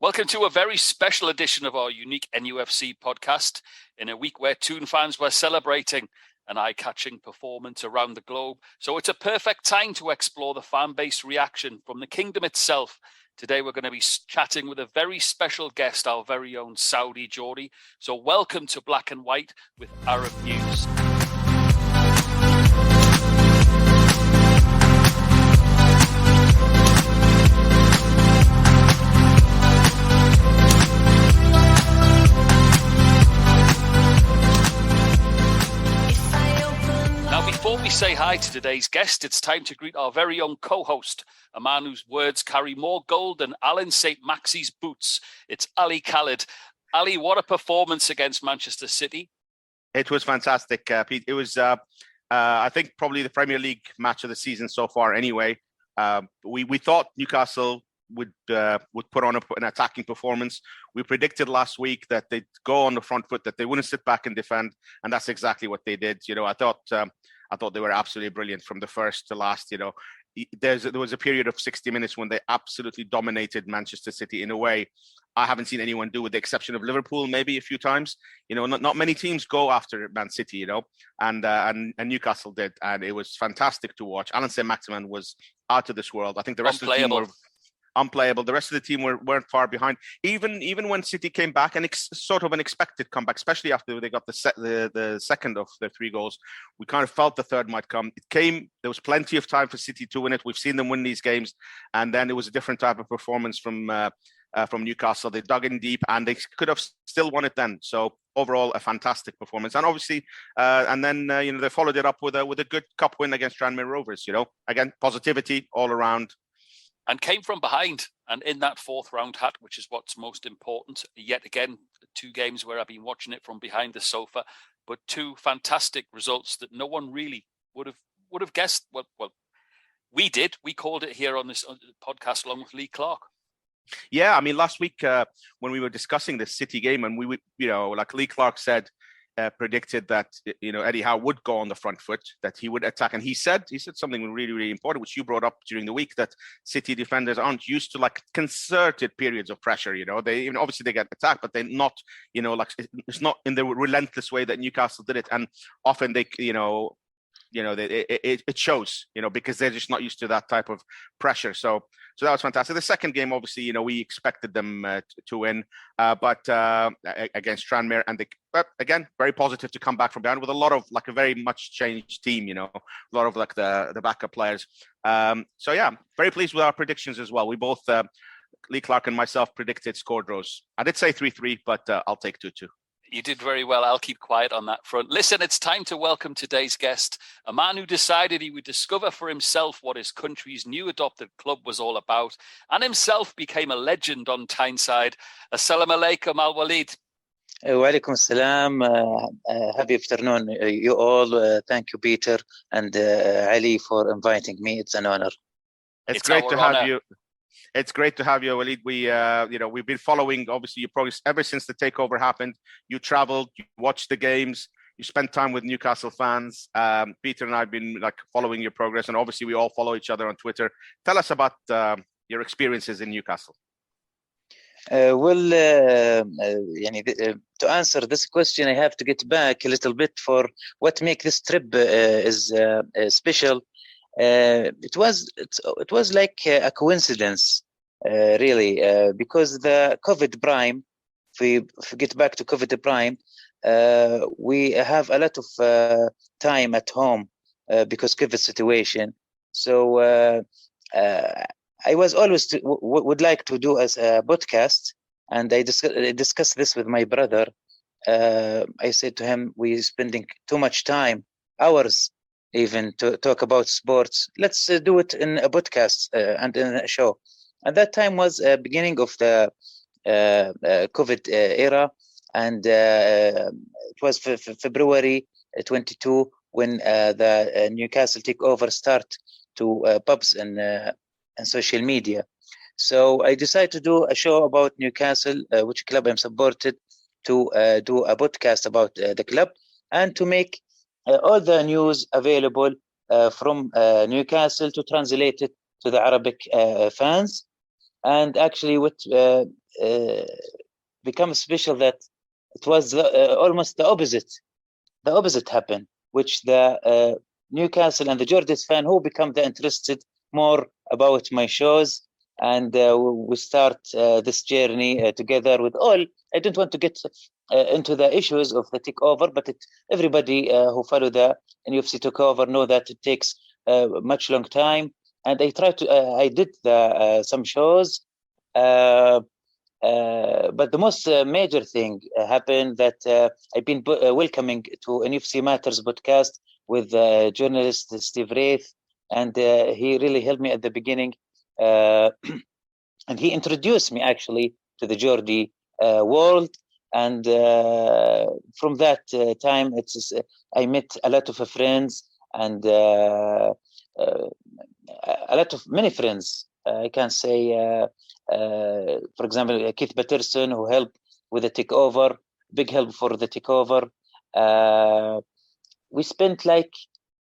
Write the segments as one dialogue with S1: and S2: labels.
S1: Welcome to a very special edition of our unique NUFC podcast in a week where Toon fans were celebrating an eye-catching performance around the globe. So it's a perfect time to explore the fan base reaction from the kingdom itself. Today we're going to be chatting with a very special guest, our very own Saudi Geordie. So welcome to Black and White with Arab News. Before we say hi to today's guest, it's time to greet our very own co-host, a man whose words carry more gold than Alan St. Maxi's boots. It's Ali Khaled. Ali, what a performance against Manchester City.
S2: It was fantastic, Pete. It was, I think, probably the Premier League match of the season so far anyway. We thought Newcastle would put on an attacking performance. We predicted last week that they'd go on the front foot, that they wouldn't sit back and defend, and that's exactly what they did. You know, I thought they were absolutely brilliant from the first to last. You know, there was a period of 60 minutes when they absolutely dominated Manchester City in a way I haven't seen anyone do, with the exception of Liverpool, maybe a few times. You know, not many teams go after Man City, you know, and Newcastle did, and it was fantastic to watch. Alan St. Maximin was out of this world. I think the rest of the team were unplayable. The rest of the team weren't far behind. Even when City came back, and sort of an expected comeback, especially after they got the second of their 3 goals, we kind of felt the third might come. It came. There was plenty of time for City to win it. We've seen them win these games, and then it was a different type of performance from Newcastle. They dug in deep, and they could have still won it then. So overall, a fantastic performance, and obviously, and then you know, they followed it up with a good cup win against Tranmere Rovers. You know, again, positivity all around.
S1: And came from behind and in that 4th round hat, which is what's most important. Yet again, 2 games where I've been watching it from behind the sofa, but 2 fantastic results that no one really would have guessed. Well, we did. We called it here on this podcast along with Lee Clark.
S2: Yeah, I mean, last week when we were discussing the City game, and we you know, like Lee Clark said, predicted that, you know, Eddie Howe would go on the front foot, that he would attack, and he said something really, really important, which you brought up during the week, that City defenders aren't used to like concerted periods of pressure. You know, they even obviously they get attacked, but they're not, you know, like it's not in the relentless way that Newcastle did it, and often they, it shows, you know, because they're just not used to that type of pressure. So that was fantastic. The second game, obviously, you know, we expected them to win, but against Tranmere, and but again, very positive to come back from behind with a lot of like a very much changed team, you know, a lot of like the backup players. So yeah, very pleased with our predictions as well. We both, Lee Clark and myself, predicted score draws. I did say 3-3, but I'll take 2-2.
S1: You did very well. I'll keep quiet on that front. Listen, it's time to welcome today's guest, a man who decided he would discover for himself what his country's new adopted club was all about, and himself became a legend on Tyneside. Assalamu alaikum, Alwaleed.
S3: Wa alaikum salam. Happy afternoon, you all. Thank you, Peter and Ali, for inviting me. It's an honor.
S2: It's great to have you. It's great to have you, Walid. We, you know, we've been following, obviously, your progress ever since the takeover happened. You traveled, you watched the games, you spent time with Newcastle fans. Peter and I have been like following your progress, and obviously we all follow each other on Twitter. Tell us about your experiences in Newcastle.
S3: To answer this question, I have to get back a little bit for what makes this trip is special. It was like a coincidence, really, because the COVID prime, if we get back to COVID prime, we have a lot of time at home because COVID situation. So I was always would like to do as a podcast, and I discussed this with my brother. I said to him, we're spending too much time, hours, even to talk about sports. Let's do it in a podcast and in a show. And that time was beginning of the COVID era, and it was February 22 when the Newcastle takeover start to pubs and social media. So I decided to do a show about Newcastle, which club I'm supported, to do a podcast about the club, and to make all the news available from Newcastle, to translate it to the Arabic fans. And actually, what become special that it was almost the opposite. The opposite happened, which the Newcastle and the Geordie's fan who become the interested more about my shows, and we start this journey together with all. I don't want to get into the issues of the takeover, but everybody who follow the NUFC takeover know that it takes much long time. And I did some shows, but the most major thing happened that I've been welcoming to NUFC Matters podcast with journalist Steve Wraith, and he really helped me at the beginning. And he introduced me actually to the Geordie world, and from that time, I met a lot of friends and many friends. I can say, for example, Keith Patterson, who helped with the takeover, big help for the takeover. We spent like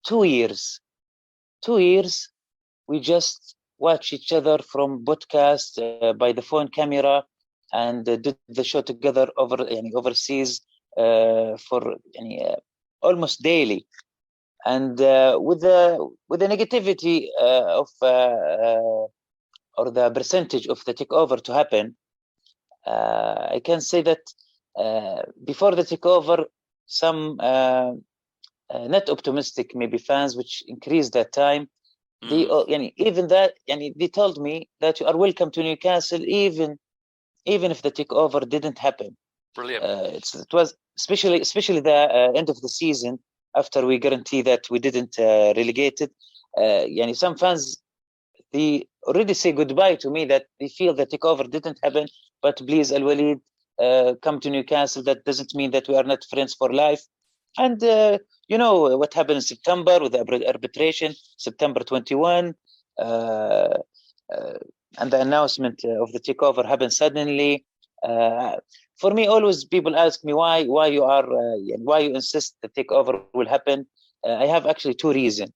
S3: 2 years. 2 years, we just watch each other from podcast by the phone camera, and did the show together overseas for almost daily. And with the negativity of or the percentage of the takeover to happen, I can say that before the takeover, some not optimistic maybe fans, which increased that time. They even that, they told me that you are welcome to Newcastle, even if the takeover didn't happen.
S1: Brilliant.
S3: It was especially the end of the season, after we guarantee that we didn't relegated. Some fans, they already say goodbye to me, that they feel the takeover didn't happen, but please, Alwaleed, come to Newcastle. That doesn't mean that we are not friends for life. And you know what happened in September with the arbitration, September 21, and the announcement of the takeover happened suddenly. For me, always people ask me why you insist the takeover will happen. I have actually 2 reasons.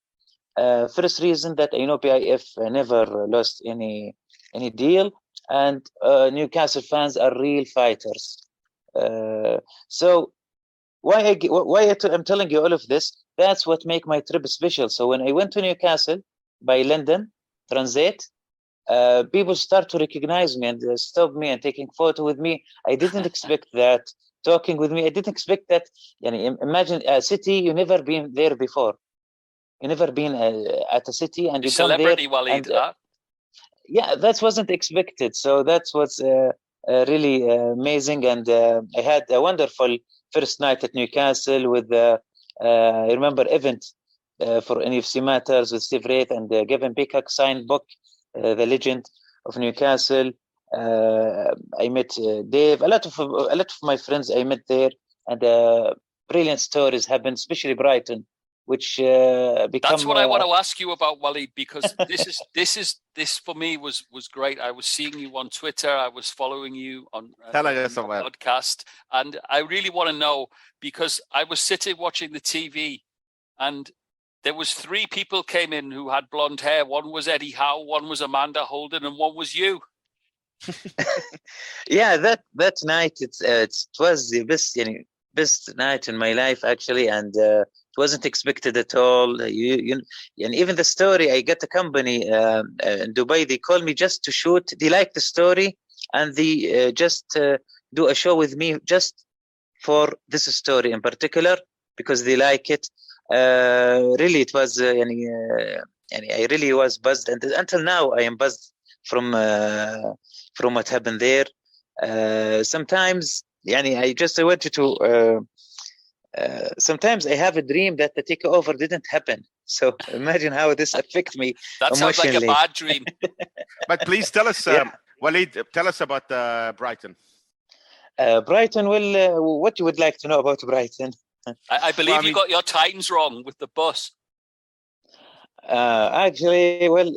S3: First reason, that I know PIF never lost any deal, and Newcastle fans are real fighters. So why I'm telling you all of this, that's what make my trip special. So when I went to Newcastle by London transit, people start to recognize me and stop me and taking photo with me. I didn't expect that. Talking with me, I didn't expect that. Imagine a city you never been there before. You never been at a city, and you come there.
S1: Celebrity Waleed.
S3: Yeah, that wasn't expected. So that's what's really amazing. And I had a wonderful first night at Newcastle with I remember event for NUFC Matters with Steve Wraith and Gavin Peacock signed book, The Legend of Newcastle. I met Dave, a lot of my friends I met there, and brilliant stories happened, especially Brighton, which
S1: That's what I want to ask you about, Waleed, because this for me was great. I was seeing you on Twitter, I was following you on podcast, and I really want to know, because I was sitting watching the TV, and there was 3 people came in who had blonde hair. One was Eddie Howe, one was Amanda Holden, and one was you.
S3: Yeah, that night it was the best night in my life, actually, and it wasn't expected at all. And even the story, I got a company in Dubai. They called me just to shoot. They liked the story, and they just do a show with me just for this story in particular, because they like it. Really, it was I really was buzzed, and until now I am buzzed from what happened there. Sometimes I wanted to sometimes I have a dream that the takeover didn't happen. So imagine how this affects me.
S1: That sounds like a bad dream.
S2: But please tell us, Waleed, tell us about Brighton.
S3: Brighton, well, what you would like to know about Brighton?
S1: I believe you got your times wrong with the bus.
S3: Actually, well,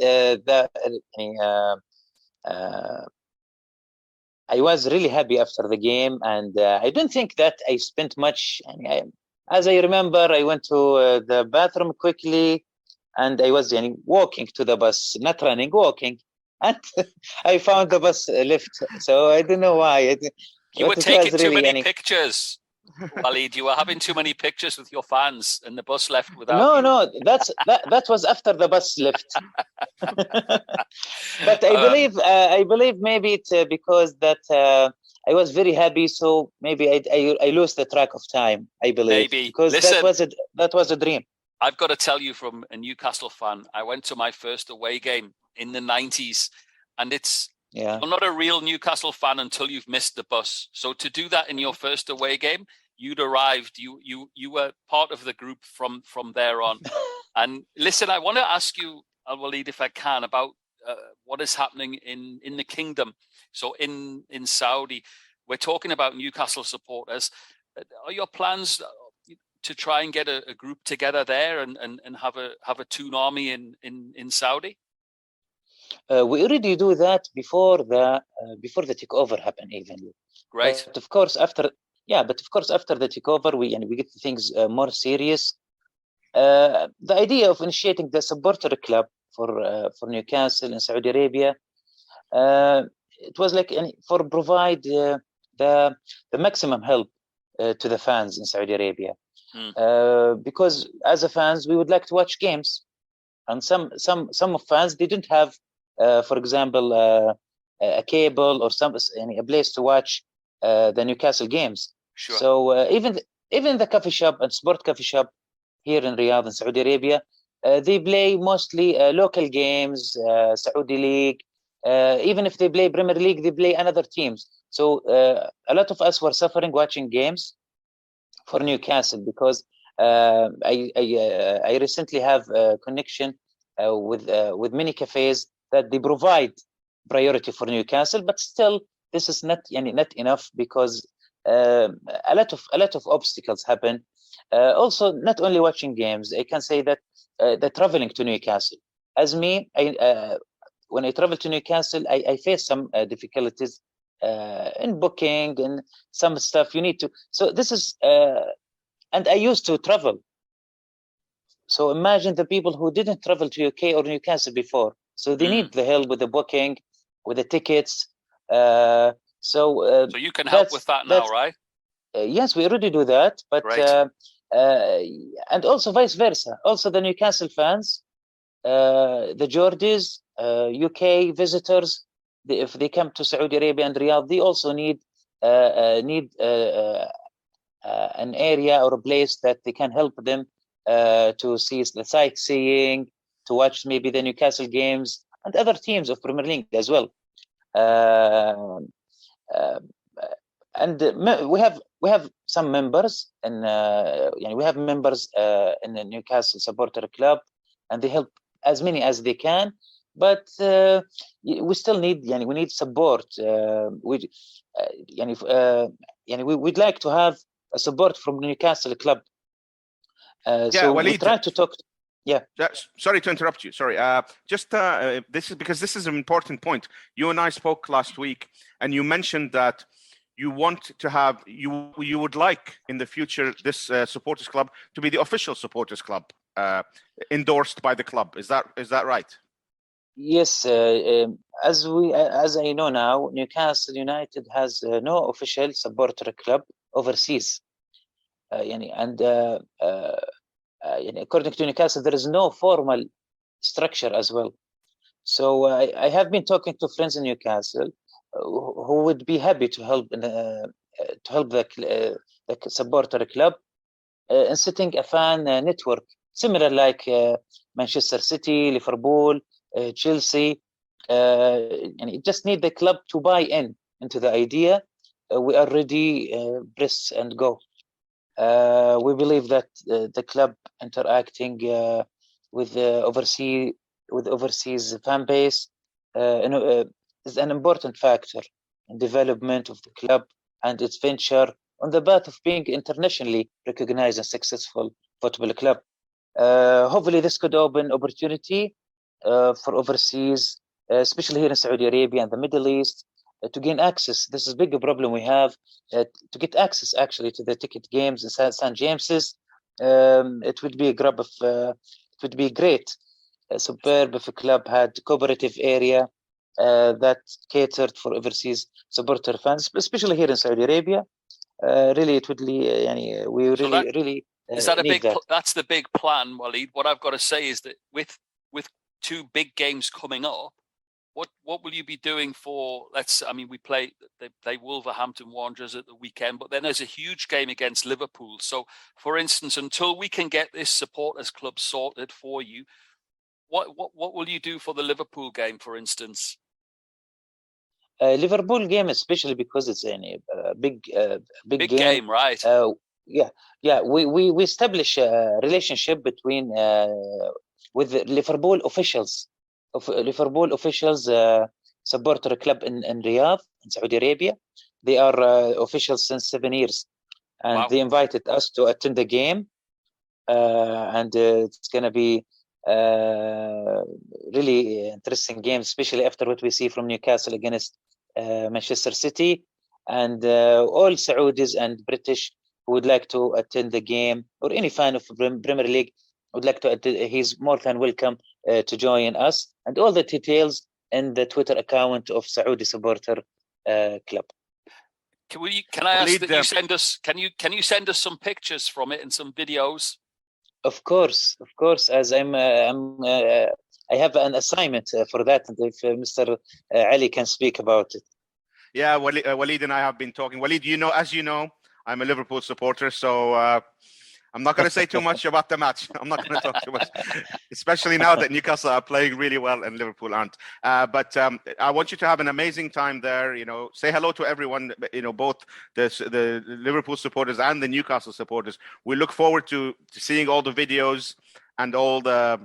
S3: I was really happy after the game, and I don't think that I spent much. As I remember, I went to the bathroom quickly, and I was walking to the bus, not running, walking. and I found the bus left. So I don't know why.
S1: You were taking too many pictures. Waleed, you were having too many pictures with your fans, and the bus left without you.
S3: No, that was after the bus left. But I believe maybe it's because that I was very happy, so maybe I lost the track of time. I believe
S1: maybe
S3: because
S1: listen,
S3: that was a dream.
S1: I've got to tell you, from a Newcastle fan, I went to my first away game in the 90s, and you're not a real Newcastle fan until you've missed the bus. So to do that in your first away game, you'd arrived, you were part of the group from there on. And listen, I want to ask you, Alwaleed, if I can, about what is happening in the kingdom. So in Saudi, we're talking about Newcastle supporters. Are your plans to try and get a group together there and have a toon army in Saudi?
S3: We already do that before the takeover happened, even.
S1: Great.
S3: But of course, after the takeover, we get things more serious. The idea of initiating the supporter club for Newcastle in Saudi Arabia, it was like for provide the maximum help to the fans in Saudi Arabia, because as a fans we would like to watch games, and some of fans, they didn't have, for example, a cable or a place to watch the Newcastle games.
S1: Sure.
S3: So even the coffee shop and sport coffee shop here in Riyadh in Saudi Arabia, they play mostly local games, Saudi League. Even if they play Premier League, they play another teams. So a lot of us were suffering watching games for Newcastle, because I recently have a connection with many cafes that they provide priority for Newcastle, but still this is not enough, because a lot of obstacles happen. Also, not only watching games, I can say that the traveling to Newcastle. As me, when I travel to Newcastle, I face some difficulties in booking and some stuff you need to. So this is, and I used to travel. So imagine the people who didn't travel to UK or Newcastle before. So they need the help with the booking, with the tickets. So
S1: you can help with that now, right?
S3: Yes, we already do that, but and also vice versa. Also, the Newcastle fans, the Geordies, UK visitors, if they come to Saudi Arabia and Riyadh, they also need an area or a place that they can help them to see the sightseeing, to watch maybe the Newcastle games and other teams of Premier League as well. And we have some members, and we have members in the Newcastle supporter club, and they help as many as they can. But we still need, we need support. We'd like to have a support from Newcastle club. So Waleed, we try to talk.
S2: Sorry to interrupt you. Sorry. This is an important point. You and I spoke last week, and you mentioned that you want to have, you would like in the future this supporters club to be the official supporters club, endorsed by the club. Is that right?
S3: Yes. As I know now, Newcastle United has no official supporter club overseas. According to Newcastle, there is no formal structure as well. So I have been talking to friends in Newcastle who would be happy to help the supporter club in setting a fan network similar like Manchester City, Liverpool, Chelsea. You just need the club to buy into the idea. We are ready, press and go. We believe that the club interacting with overseas fan base is an important factor in development of the club and its venture on the path of being internationally recognized and successful football club. Hopefully, this could open opportunity for overseas, especially here in Saudi Arabia and the Middle East, to gain access. This is a big problem we have, to get access actually to the ticket games in St. James's. It would be it would be great, superb if a club had cooperative area that catered for overseas supporter fans, especially here in Saudi Arabia. Really, it would we
S1: So
S3: really
S1: is that a
S3: need
S1: big?
S3: that.
S1: That's the big plan, Waleed. What I've got to say is that with two big games coming up, what will you be doing for? We play Wolverhampton Wanderers at the weekend, but then there's a huge game against Liverpool. So, for instance, until we can get this supporters club sorted for you, what will you do for the Liverpool game, for instance?
S3: Liverpool game, especially because it's a big
S1: game, right?
S3: We establish a relationship between with the Liverpool officials, supporter club in Riyadh, in Saudi Arabia. They are officials since 7 years, and they invited us to attend the game, and it's gonna be really interesting game, especially after what we see from Newcastle against Manchester City, and all Saudis and British who would like to attend the game, or any fan of Premier League would like to attend, he's more than welcome to join us, and all the details in the Twitter account of Saudi Supporter Club.
S1: Can I ask that you send us? Can you send us some pictures from it and some videos?
S3: Of course. As I have an assignment for that, and if Mr. Ali can speak about it.
S2: Yeah, Waleed and I have been talking. Waleed, as you know, I'm a Liverpool supporter, so I'm not going to say too much about the match. I'm not going to talk too much, especially now that Newcastle are playing really well and Liverpool aren't. But I want you to have an amazing time there. Say hello to everyone. Both the Liverpool supporters and the Newcastle supporters. We look forward to seeing all the videos and all the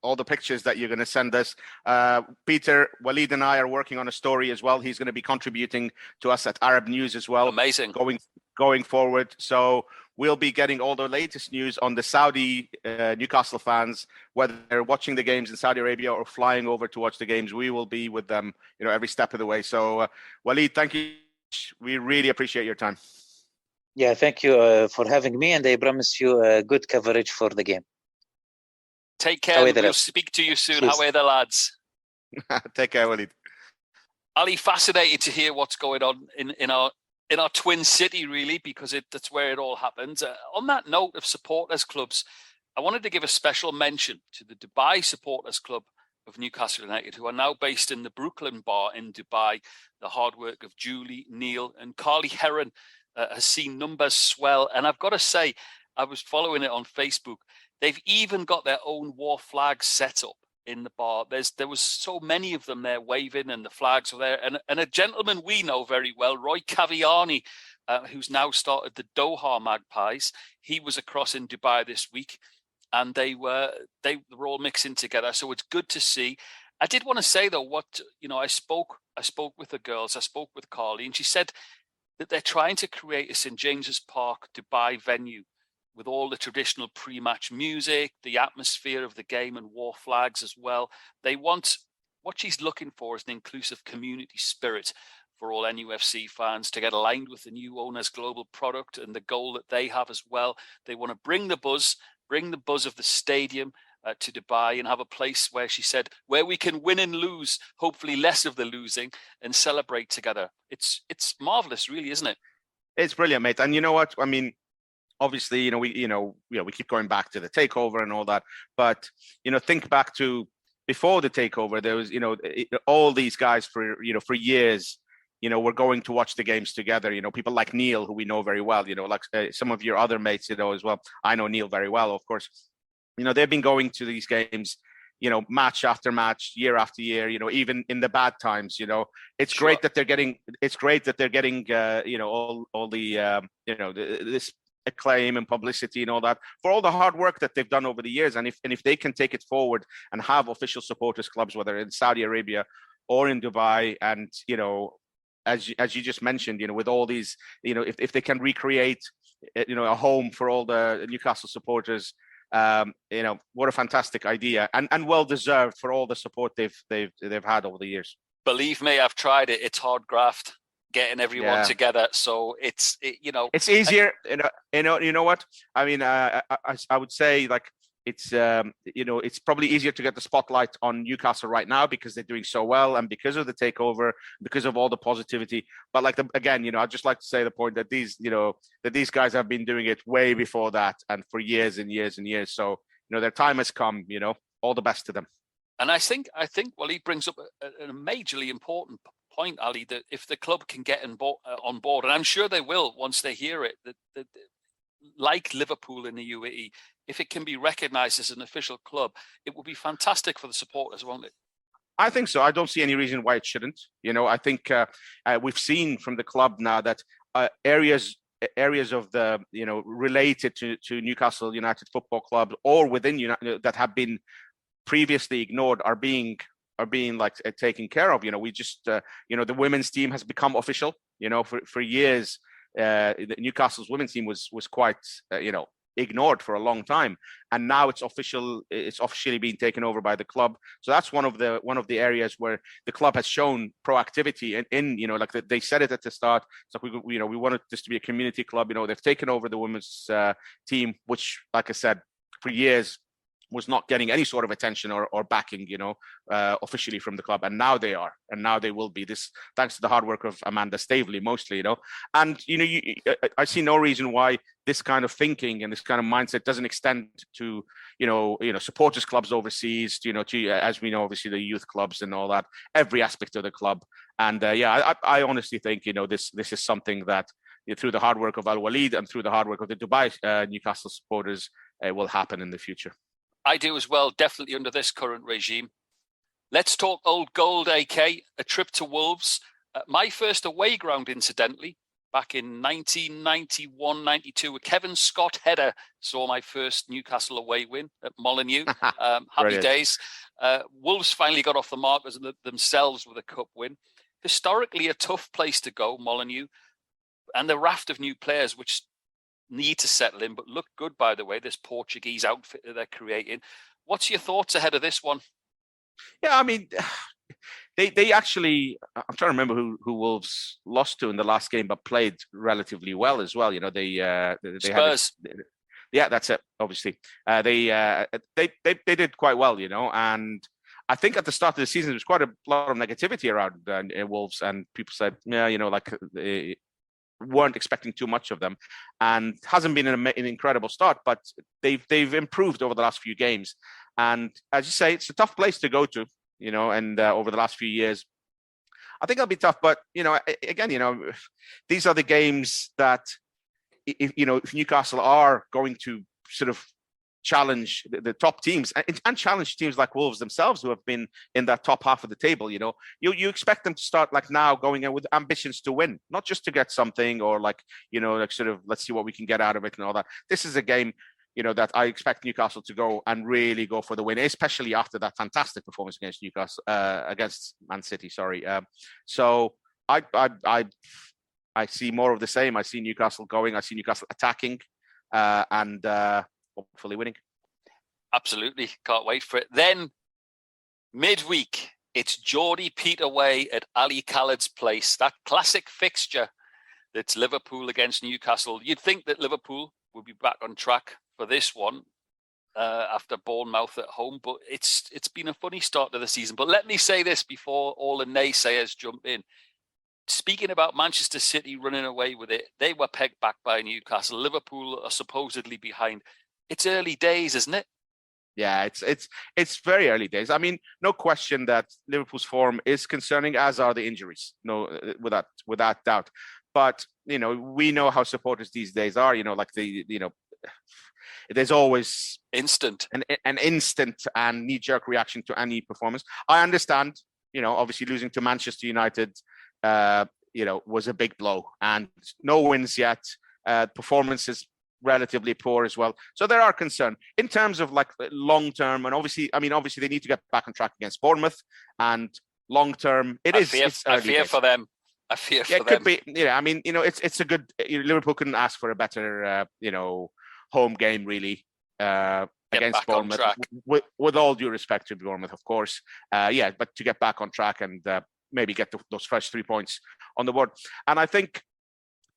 S2: all the pictures that you're going to send us. Peter, Waleed and I are working on a story as well. He's going to be contributing to us at Arab News as well.
S1: Amazing.
S2: Going forward. So we'll be getting all the latest news on the Saudi Newcastle fans, whether they're watching the games in Saudi Arabia or flying over to watch the games. We will be with them, every step of the way. So Waleed, thank you. We really appreciate your time.
S3: Yeah, thank you for having me, and I promise you good coverage for the game.
S1: Take care. We'll speak to you soon. How are the lads?
S2: Take care, Waleed.
S1: Ali, fascinated to hear what's going on in our twin city, really, because that's where it all happens. On that note of supporters clubs, I wanted to give a special mention to the Dubai Supporters Club of Newcastle United, who are now based in the Brooklyn Bar in Dubai. The hard work of Julie, Neil and Carly Heron has seen numbers swell. And I've got to say, I was following it on Facebook. They've even got their own war flags set up in the bar. There was so many of them there waving, and the flags were there. And a gentleman we know very well, Roy Caviani, who's now started the Doha Magpies. He was across in Dubai this week, and they were all mixing together. So it's good to see. I did want to say though, I spoke with the girls. I spoke with Carly, and she said that they're trying to create a St. James's Park Dubai venue with all the traditional pre-match music, the atmosphere of the game, and war flags as well. What she's looking for is an inclusive community spirit for all NUFC fans to get aligned with the new owner's global product and the goal that they have as well. They want to bring the buzz of the stadium to Dubai and have a place where, she said, where we can win and lose, hopefully less of the losing, and celebrate together. It's marvelous, really, isn't it?
S2: It's brilliant, mate. And you know what? I mean, obviously, we keep going back to the takeover and all that, but think back to before the takeover. There was, all these guys for years, we're going to watch the games together. People like Neil, who we know very well. Like some of your other mates, as well. I know Neil very well, of course. They've been going to these games, match after match, year after year. Even in the bad times. It's great that they're getting. It's great that they're getting. All the this acclaim and publicity and all that for all the hard work that they've done over the years. And if they can take it forward and have official supporters clubs, whether in Saudi Arabia or in Dubai, and as you just mentioned, with all these, if they can recreate a home for all the Newcastle supporters, what a fantastic idea, and well deserved for all the support they've had over the years.
S1: Believe me, I've tried it. It's hard graft getting everyone together, so it's easier.
S2: You know what I mean. I would say, like, it's probably easier to get the spotlight on Newcastle right now because they're doing so well and because of the takeover, because of all the positivity. But again, I'd just like to say the point that these guys have been doing it way before that and for years and years and years. So, their time has come, all the best to them.
S1: And I think Waleed brings up a majorly important point, Ali, that if the club can get on board, and I'm sure they will once they hear it, that like Liverpool in the UAE, if it can be recognised as an official club, it will be fantastic for the supporters, won't it?
S2: I think so. I don't see any reason why it shouldn't. I think we've seen from the club now that areas of the related to Newcastle United Football Club or within United that have been previously ignored are being like taken care of. We just the women's team has become official. For years, Newcastle's women's team was quite ignored for a long time, and now it's officially being taken over by the club. So that's one of the areas where the club has shown proactivity in like they said it at the start. So we wanted this to be a community club. They've taken over the women's team, which, like I said, for years was not getting any sort of attention or backing, officially from the club. And now they are, and now they will be, this thanks to the hard work of Amanda Staveley mostly, And, I see no reason why this kind of thinking and this kind of mindset doesn't extend to, supporters clubs overseas, to, as we know, obviously the youth clubs and all that, every aspect of the club. And I honestly think, this is something that through the hard work of Alwaleed and through the hard work of the Dubai Newcastle supporters will happen in the future.
S1: I do as well, definitely under this current regime. Let's talk Old Gold, AK, a trip to Wolves. My first away ground, incidentally, back in 1991-92, a Kevin Scott header saw my first Newcastle away win at Molineux. Happy days. Wolves finally got off the mark themselves with a cup win. Historically, a tough place to go, Molineux, and the raft of new players, which need to settle in, but look good, by the way, this Portuguese outfit that they're creating. What's your thoughts ahead of this one?
S2: Yeah, I mean, they actually, I'm trying to remember who Wolves lost to in the last game, but played relatively well as well. They
S1: Spurs.
S2: Yeah, that's it. Obviously, they did quite well, and I think at the start of the season there was quite a lot of negativity around Wolves, and people said, yeah, weren't expecting too much of them, and hasn't been an incredible start, but they've improved over the last few games. And as you say, it's a tough place to go to, and over the last few years, I think it'll be tough. But again, these are the games that if Newcastle are going to sort of challenge the top teams and challenge teams like Wolves themselves, who have been in that top half of the table, you expect them to start like now going in with ambitions to win, not just to get something or sort of let's see what we can get out of it and all that. This is a game, that I expect Newcastle to go and really go for the win, especially after that fantastic performance against Newcastle, against Man City. Sorry. So I see more of the same. I see Newcastle going. I see Newcastle attacking, and hopefully winning.
S1: Absolutely. Can't wait for it. Then midweek, it's Geordie Pete away at Ali Khaled's place. That classic fixture that's Liverpool against Newcastle. You'd think that Liverpool will be back on track for this one after Bournemouth at home, but it's been a funny start to the season. But let me say this before all the naysayers jump in. Speaking about Manchester City running away with it, they were pegged back by Newcastle. Liverpool are supposedly behind. It's early days, isn't it?
S2: Yeah, it's very early days. I mean, no question that Liverpool's form is concerning, as are the injuries. No, without doubt. But we know how supporters these days are. There's always an instant and knee-jerk reaction to any performance. I understand. Obviously losing to Manchester United, was a big blow, and no wins yet. Performance is relatively poor as well. So there are concerns in terms of like long term, and obviously they need to get back on track against Bournemouth, and long term I fear
S1: for them.
S2: It could be. Yeah, I mean, it's a good. Liverpool couldn't ask for a better, home game really against Bournemouth. With all due respect to Bournemouth, of course. But to get back on track and maybe get those first 3 points on the board. And I think,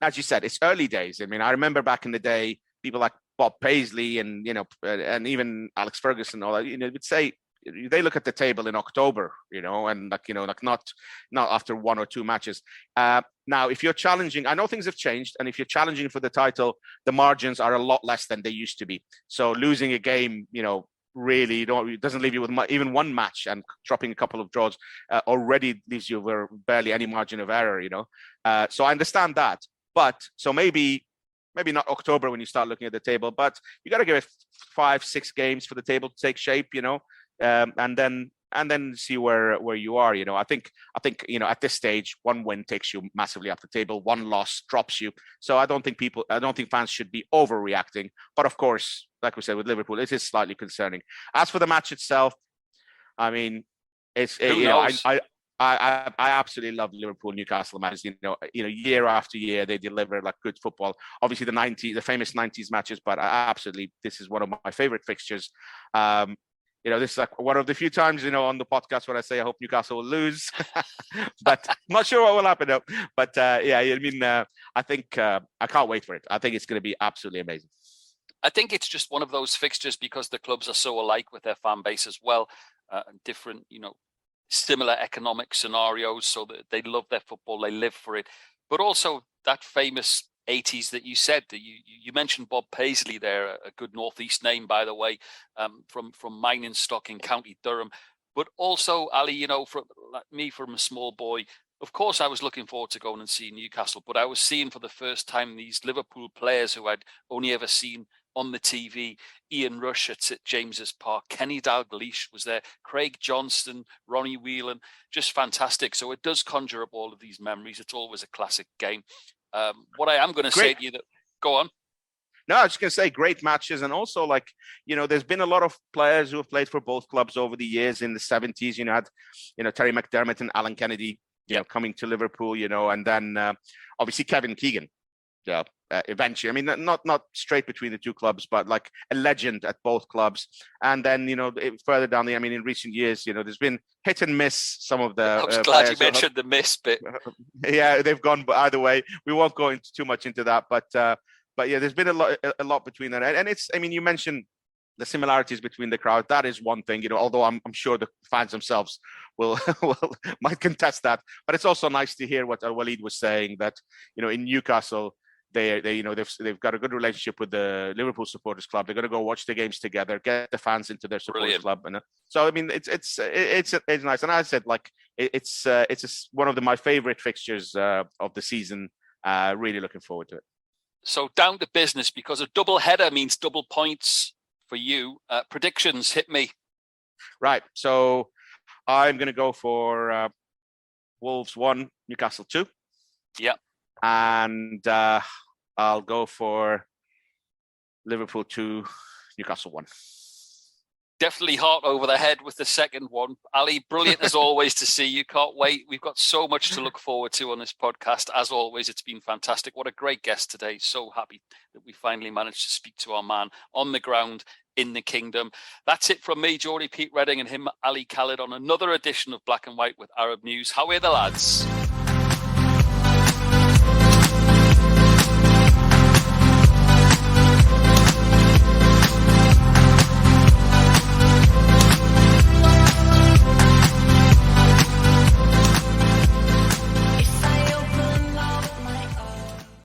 S2: as you said, it's early days. I mean, I remember back in the day, people like Bob Paisley and and even Alex Ferguson and all that, would say they look at the table in October, and not after one or two matches. Now, if you're challenging, I know things have changed, and if you're challenging for the title, the margins are a lot less than they used to be. So losing a game, really it doesn't leave you with even one match, and dropping a couple of draws already leaves you with barely any margin of error. So I understand that, but so maybe not October when you start looking at the table, but you got to give it 5-6 games for the table to take shape, and then see where you are. I think at this stage, one win takes you massively up the table, one loss drops you. So I don't think fans should be overreacting. But of course, like we said with Liverpool, it is slightly concerning. As for the match itself, I mean, it's I absolutely love Liverpool Newcastle matches. Year after year they deliver like good football. Obviously the famous 90s matches, but this is one of my favorite fixtures. This is like one of the few times, on the podcast where I say I hope Newcastle will lose, but I'm not sure what will happen though. But I think I can't wait for it. I think it's going to be absolutely amazing.
S1: I think it's just one of those fixtures because the clubs are so alike with their fan base as well, different, similar economic scenarios, so that they love their football, they live for it. But also that famous 80s that you said, that you mentioned Bob Paisley there, a good Northeast name, by the way, from mining stock in County Durham. But also, Ali, from a small boy, of course, I was looking forward to going and seeing Newcastle, but I was seeing for the first time these Liverpool players who I'd only ever seen on the TV. Ian Rush at St James's Park, Kenny Dalglish was there, Craig Johnston, Ronnie Whelan, just fantastic. So it does conjure up all of these memories. It's always a classic game. What I am going to say to you, go on.
S2: No, I was just going to say great matches. And also there's been a lot of players who have played for both clubs over the years. In the 70s, had, Terry McDermott and Alan Kennedy, coming to Liverpool, and then obviously Kevin Keegan. Eventually, I mean, not straight between the two clubs, but like a legend at both clubs. And then, further down in recent years, there's been hit and miss. Some of the
S1: I was glad you mentioned the miss bit.
S2: Yeah, they've gone either way. We won't go into too much into that, but yeah, there's been a lot between that. And it's, you mentioned the similarities between the crowd. That is one thing, although I'm sure the fans themselves might contest that. But it's also nice to hear what Alwaleed was saying, that, in Newcastle, they've got a good relationship with the Liverpool Supporters Club. They're going to go watch the games together, get the fans into their supporters club, and so it's nice. And I said, it's one of my favorite fixtures of the season. Really looking forward to it.
S1: So down to business, because a double header means double points for you. Predictions, hit me.
S2: Right. So I'm going to go for Wolves 1, Newcastle 2.
S1: Yeah.
S2: And I'll go for Liverpool 2, Newcastle 1.
S1: Definitely heart over the head with the second one. Ali, brilliant as always to see you. Can't wait. We've got so much to look forward to on this podcast. As always, it's been fantastic. What a great guest today. So happy that we finally managed to speak to our man on the ground in the kingdom. That's it from me, Geordie, Pete Redding, and him, Ali Khaled, on another edition of Black and White with Arab News. How are the lads?